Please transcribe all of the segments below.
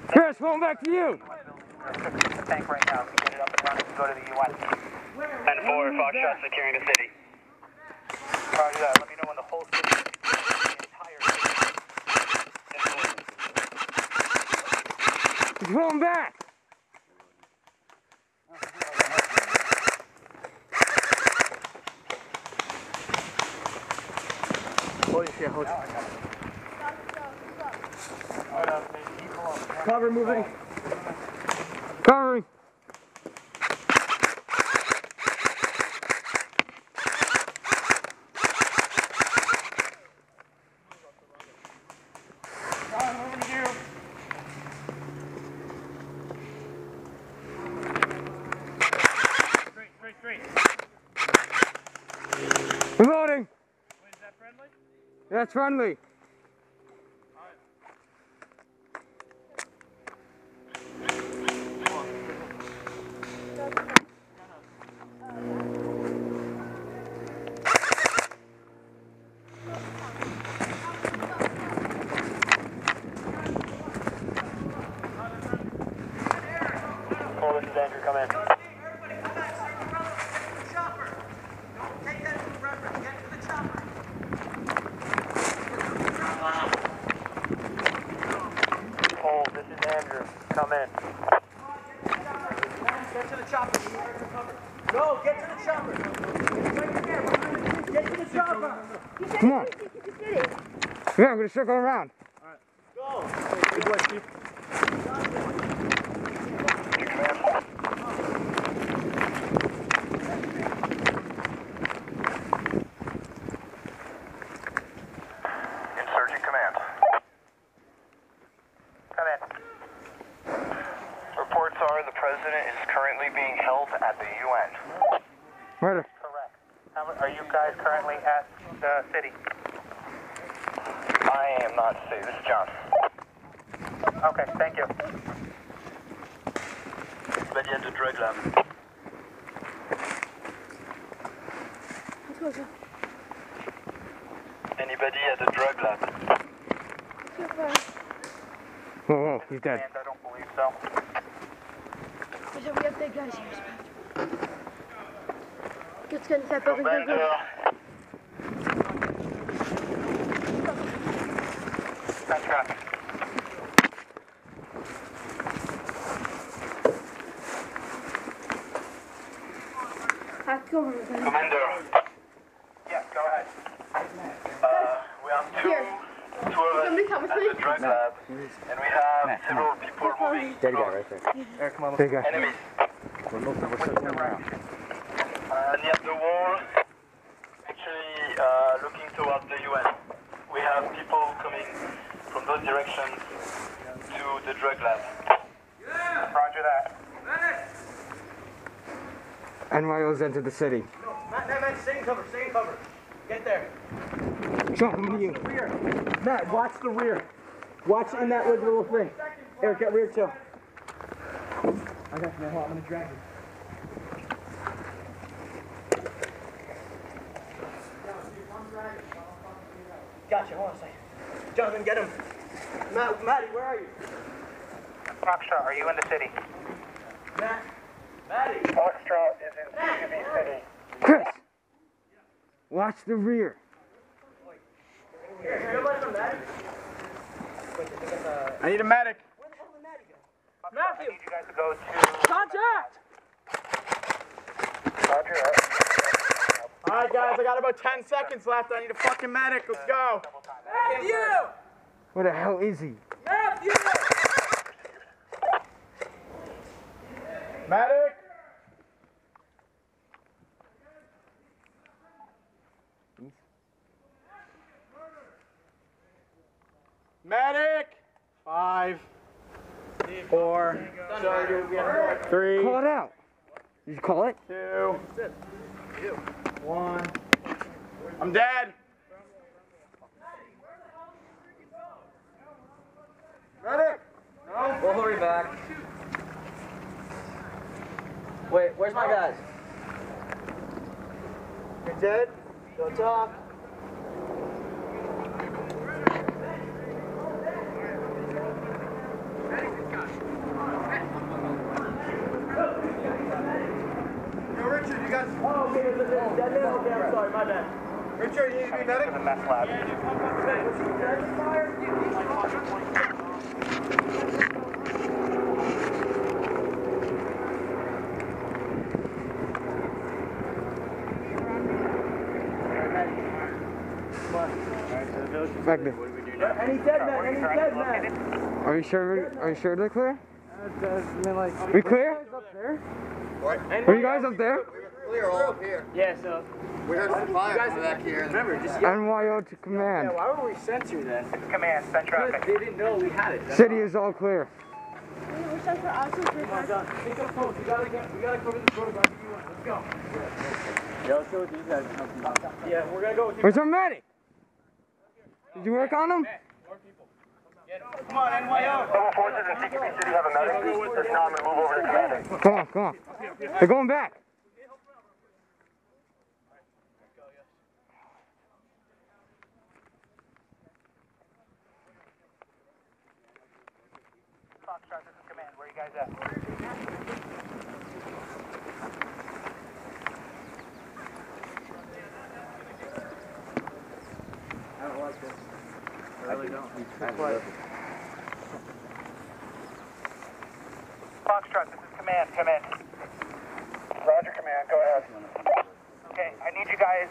Chris, going back to you. The tank right now. Get it up and running and go to the UN. 10-4, Foxtrot securing the city. Roger that. Let me know when the whole city, the entire city. He's going back. Holy shit, hold on. Cover moving. Covering. Straight. Reloading. Wait, is that friendly? That's friendly. Oh, this is Andrew, come in. Oh, this is Andrew, come in. Get to the chopper. Go, get to the chopper. Get to the chopper. Come on. Yeah, I'm going to circle around. Go. Good boy, Steve. Insurgent command. Come in. Reports are the president is currently being held at the UN. Right. Correct. Are you guys currently at the city? I am not safe. This is John. Okay, thank you. Anybody at the drug lab? Anybody at the drug lab? Whoa, he's dead. And I don't believe so. J'aimerais bien dégager, qu'est-ce qu'elle fait pas Commander. That's right. Commander. Yes, go ahead. We have two Here. of us Somebody come with at me. the drug lab, and we have several people moving Dead guy close. right there. Eric, come on. Big guy. Enemies. We're circling around. Near the wall, actually looking towards the UN. We have people coming from those directions to the drug lab. Roger that. NYO's entered the city. Matt, stay in cover, Get there. Sean, come to you. Rear. Matt, watch the rear. Watch in that little thing. Eric, get rear too. I got you, man. Hold on, I'm gonna drag you. Gotcha, hold on a second. Jonathan, get him. Matty, where are you? Foxtrot, are you in the city? Matty. Foxtrot is in P.O.V. City. Chris, watch the rear. I need a medic. I need you guys to go to... Contact! Roger. Alright guys, I got about 10 seconds left. I need a fucking medic. Let's go. Matthew! Where the hell is he? Matthew! Medic! Medic! 5, 4, 3, Call it out. Did you call it? 2, 1. I'm dead. Medic! No. We'll hurry back. Wait, where's my guys? You're dead? Don't talk. is it dead man? Okay, I'm sorry, my bad. Richard, you need to be medic? To the meth lab. Back there. Any dead men? Any dead men? Are you sure they're clear? We clear? What? Are you guys up there? Clear all up here. Yeah, so. We heard some fire from back here. Remember, just NYO to command. why would we send you then? Command, send traffic. They didn't know we had it. City is all clear. We're sent for options for Come on, John. Pick up phones. We gotta cover this road by the UN. Let's go. Yeah, let's go with these guys. Yeah, we're gonna go with you. Where's our medic? Did you work on him? Come on, NYO. Level forces in CQB City have a medic. If not, I'm gonna move over to commanding. Come on. They're going back. Foxtrot, this is command. Where are you guys at? I don't like this. I really don't. Foxtrot, this is command. Come in. Roger, command. Go ahead. Okay, I need you guys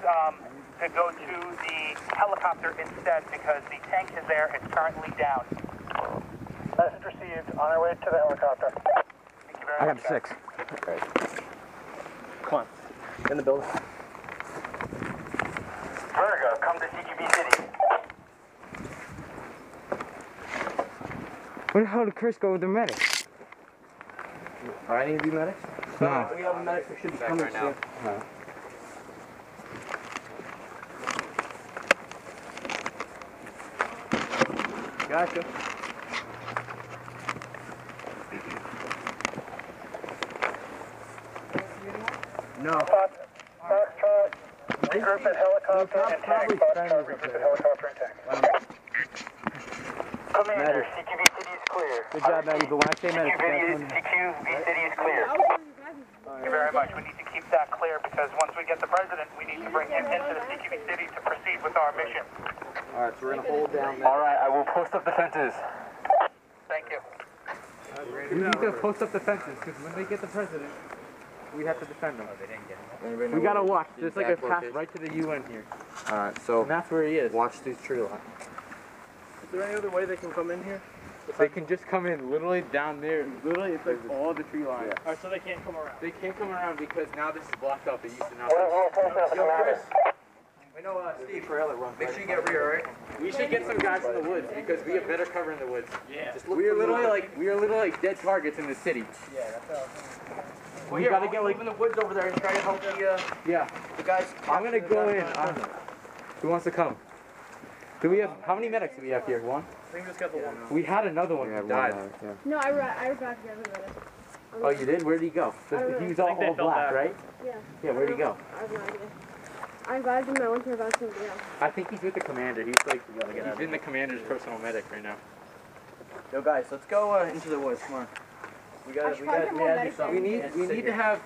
to go to the helicopter instead because the tank is there. It's currently down. Message received. On our way to the helicopter. Thank you very I much. got 6. Come on. In the building. Vertigo, come to CQB City. Where the hell did Chris go with the medic? Are any of you medics? No. We have a medic who should be coming soon. Gotcha. No. Foxtrot, regroup at helicopter and tank. Foxtrot, regroup at helicopter and tank. Commander, CQB City is clear. Good job, Maddie, but when I say medic, CQB City is clear. Thank you very much. We need to keep that clear because once we get the president, we need to bring him into the CQB City to proceed with our mission. Alright, so we're gonna hold down there. Alright, I will post up the fences. Thank you. We need to post up the fences because when they get the president, we have to defend them. We gotta watch. There's like a path right to the UN here. Alright, so And that's where he is. watch these tree lines. Is there any other way they can come in here? They can just come in literally down there. Literally, it's like all the tree lines. Yeah. Alright, so they can't come around. They can't come around because now this is blocked up. It used to not What be. is the location of the commander? We know Steve Trailer runs. Make sure you get rear, right? We should get some guys in the woods because we have better cover in the woods. Yeah. We are literally like dead targets in the city. Yeah, that's how. Well, we gotta get like in the woods over there and try to help the yeah. guys. I'm gonna go in. Who wants to come? Do we have how many medics do we have here? One. I think we just got the one. We had another one who died. No, I revived the other medic. Oh, you did? Where did he go? He was all they fell black, back. right? Yeah. Yeah, where'd he go? I have no idea. I revived him. I went to revive somebody else. I think he's with the commander. He's like, he's in the commander's personal medic right now. Yo, guys, let's go into the woods. Come on. We gotta do something. We need to have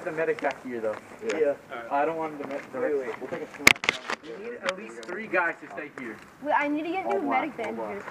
the medic back here though. Yeah. I don't want the medic. Wait. We'll take a We need at least 3 guys to stay here. Wait, I need to get new medic bandages.